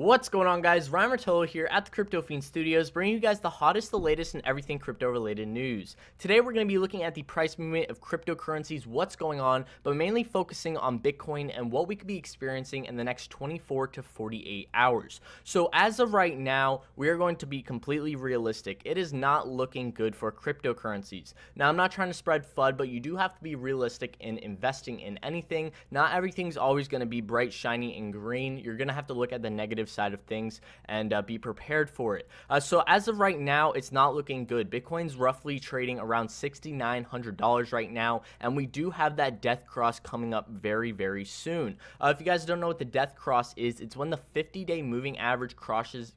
What's going on, guys? Ryan Martello here at the Crypto Fiend Studios, bringing you guys the hottest, the latest, and everything crypto-related news. Today, we're going to be looking at the price movement of cryptocurrencies, what's going on, but mainly focusing on Bitcoin and what we could be experiencing in the next 24 to 48 hours. So, as of right now, we are going to be completely realistic. It is not looking good for cryptocurrencies. Now, I'm not trying to spread FUD, but you do have to be realistic in investing in anything. Not everything's always going to be bright, shiny, and green. You're going to have to look at the negative side of things and be prepared for it. So as of right now, it's not looking good. Bitcoin's roughly trading around $6,900 right now, and we do have that death cross coming up very, very soon. If you guys don't know what the death cross is, it's when the 50-day moving average crosses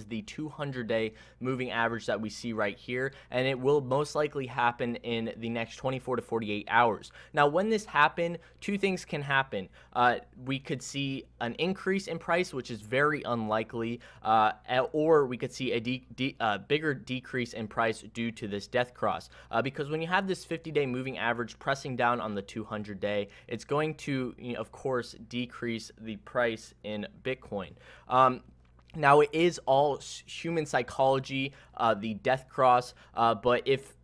the 200-day moving average that we see right here, and it will most likely happen in the next 24 to 48 hours. Now, when this happens, two things can happen. We could see an increase in price, which is very unlikely, or we could see a bigger decrease in price due to this death cross. Because when you have this 50-day moving average pressing down on the 200-day, it's going to, of course, decrease the price in Bitcoin. Now, it is all human psychology, the death cross, but if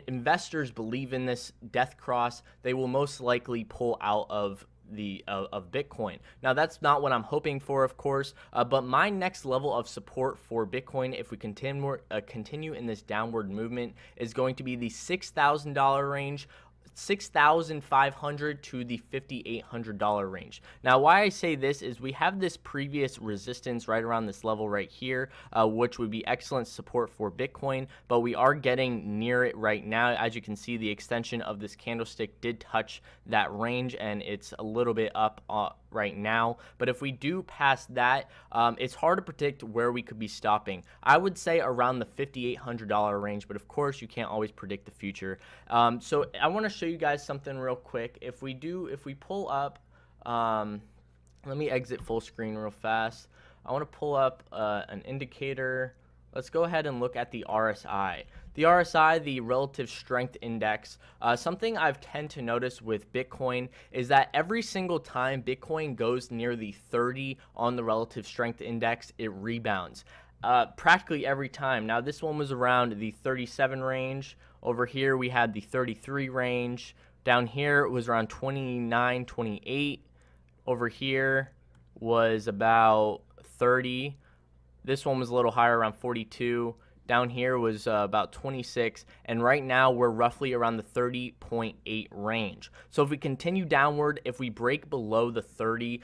investors believe in this death cross, they will most likely pull out of Bitcoin. Now, that's not what I'm hoping for, of course, but my next level of support for Bitcoin, if we continue in this downward movement, is going to be the $6,000 range. $6,500 to the $5,800 range. Now, why I say this is we have this previous resistance right around this level right here, which would be excellent support for Bitcoin, but we are getting near it right now. As you can see, the extension of this candlestick did touch that range, and it's a little bit up right now. But if we do pass that, it's hard to predict where we could be stopping. I would say around the $5,800 range, but of course, you can't always predict the future. So I want to show you guys something real quick. If we pull up, let me exit full screen real fast. I want to pull up an indicator. Let's go ahead and look at the RSI. The RSI, the Relative Strength Index, something I've tend to notice with Bitcoin is that every single time Bitcoin goes near the 30 on the Relative Strength Index, it rebounds. Practically every time. Now, this one was around the 37 range. Over here, we had the 33 range. Down here, it was around 29, 28. Over here was about 30. This one was a little higher, around 42. Down here was about 26, and right now we're roughly around the 30.8 range. So if we continue downward, if we break below the 30,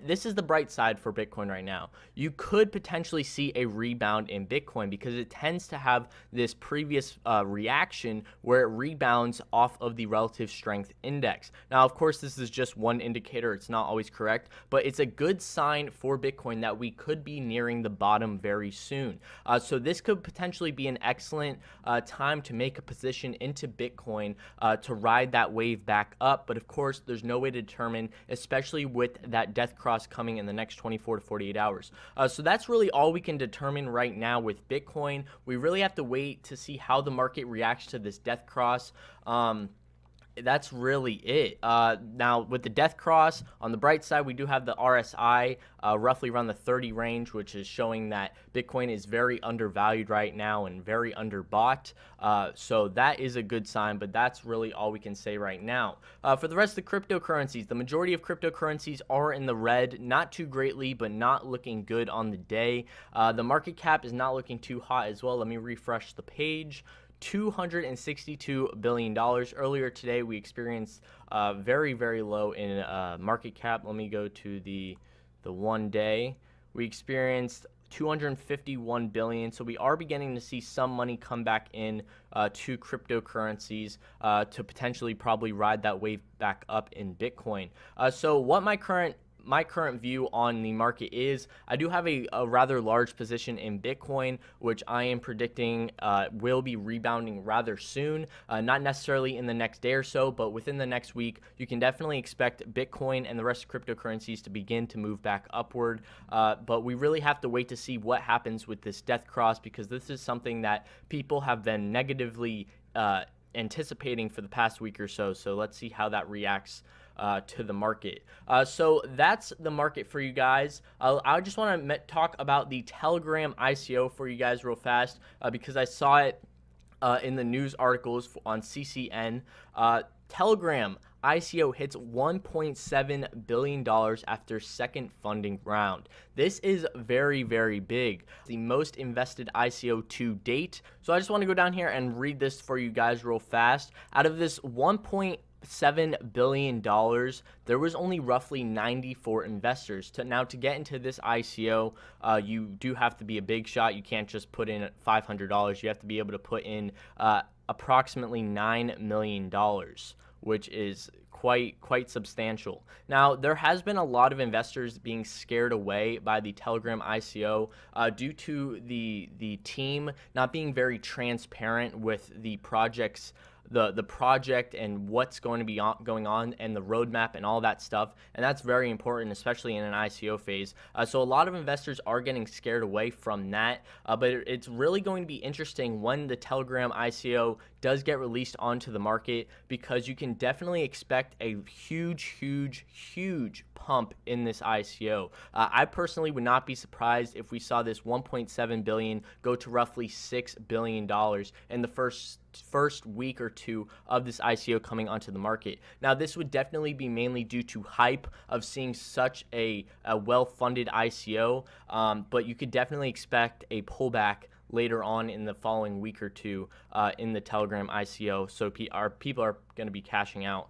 this is the bright side for Bitcoin right now. You could potentially see a rebound in Bitcoin because it tends to have this previous reaction where it rebounds off of the Relative Strength Index. Now, of course, this is just one indicator. It's not always correct, but it's a good sign for Bitcoin that we could be nearing the bottom very soon. So this could potentially be an excellent time to make a position into Bitcoin to ride that wave back up. But of course, there's no way to determine, especially with that death cross coming in the next 24 to 48 hours. So that's really all we can determine right now with Bitcoin. We really have to wait to see how the market reacts to this death cross. That's really it. Now, with the death cross, on the bright side, we do have the RSI roughly around the 30 range, which is showing that Bitcoin is very undervalued right now and very underbought. So that is a good sign, but that's really all we can say right now. For the rest of the cryptocurrencies, the majority of cryptocurrencies are in the red, not too greatly, but not looking good on the day. The market cap is not looking too hot as well. Let me refresh the page. $262 billion. Earlier today, we experienced very, very low in market cap. Let me go to the 1 day. We experienced 251 billion. So we are beginning to see some money come back in to cryptocurrencies to potentially probably ride that wave back up in Bitcoin. So what my current view on the market is, I do have a rather large position in Bitcoin, which I am predicting will be rebounding rather soon. Not necessarily in the next day or so, but within the next week, you can definitely expect Bitcoin and the rest of cryptocurrencies to begin to move back upward. But we really have to wait to see what happens with this death cross, because this is something that people have been negatively anticipating for the past week or so. So let's see how that reacts to the market. So that's the market for you guys. I just want to talk about the Telegram ICO for you guys real fast because I saw it in the news articles on CCN. Telegram ICO hits $1.7 billion after second funding round. This is very, very big. The most invested ICO to date. So I just want to go down here and read this for you guys real fast. Out of this $1.7 billion, there was only roughly 94 investors. To get into this ICO, you do have to be a big shot. You can't just put in $500. You have to be able to put in approximately $9 million, which is quite substantial. Now, there has been a lot of investors being scared away by the Telegram ICO due to the team not being very transparent with the project's the project and what's going to be going on and the roadmap and all that stuff, and that's very important, especially in an ICO phase. So a lot of investors are getting scared away from that, but it's really going to be interesting when the Telegram ICO does get released onto the market, because you can definitely expect a huge pump in this ICO. I personally would not be surprised if we saw this 1.7 billion go to roughly $6 billion in the first week or two of this ICO coming onto the market. Now, this would definitely be mainly due to hype of seeing such a well-funded ICO, but you could definitely expect a pullback later on in the following week or two in the Telegram ICO. So people are going to be cashing out.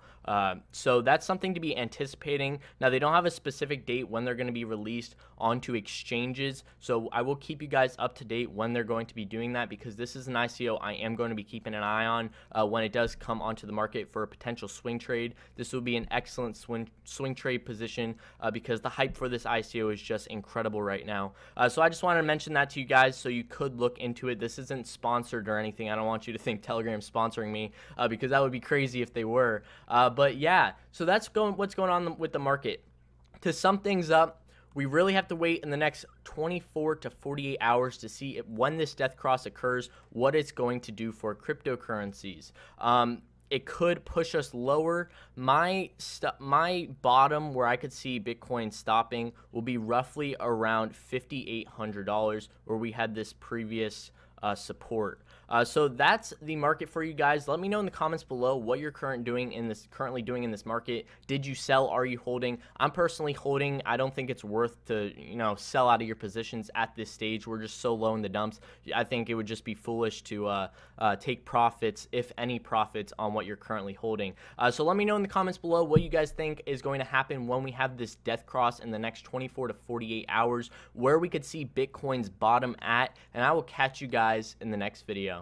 So that's something to be anticipating. Now, they don't have a specific date when they're going to be released onto exchanges, so I will keep you guys up to date when they're going to be doing that, because this is an ICO I am going to be keeping an eye on when it does come onto the market for a potential swing trade. This will be an excellent swing trade position because the hype for this ICO is just incredible right now. So I just wanted to mention that to you guys so you could look into it. This isn't sponsored or anything. I don't want you to think Telegram's sponsoring me because that would be crazy if they were. But yeah, so that's what's going on with the market. To sum things up, we really have to wait in the next 24 to 48 hours to see when this death cross occurs, what it's going to do for cryptocurrencies. It could push us lower. My bottom where I could see Bitcoin stopping will be roughly around $5,800, where we had this previous support. So that's the market for you guys. Let me know in the comments below what you're currently doing in this market. Did you sell? Are you holding? I'm personally holding. I don't think it's worth to sell out of your positions at this stage. We're just so low in the dumps. I think it would just be foolish to take profits, if any profits, on what you're currently holding. So let me know in the comments below what you guys think is going to happen when we have this death cross in the next 24 to 48 hours, where we could see Bitcoin's bottom at, and I will catch you guys in the next video.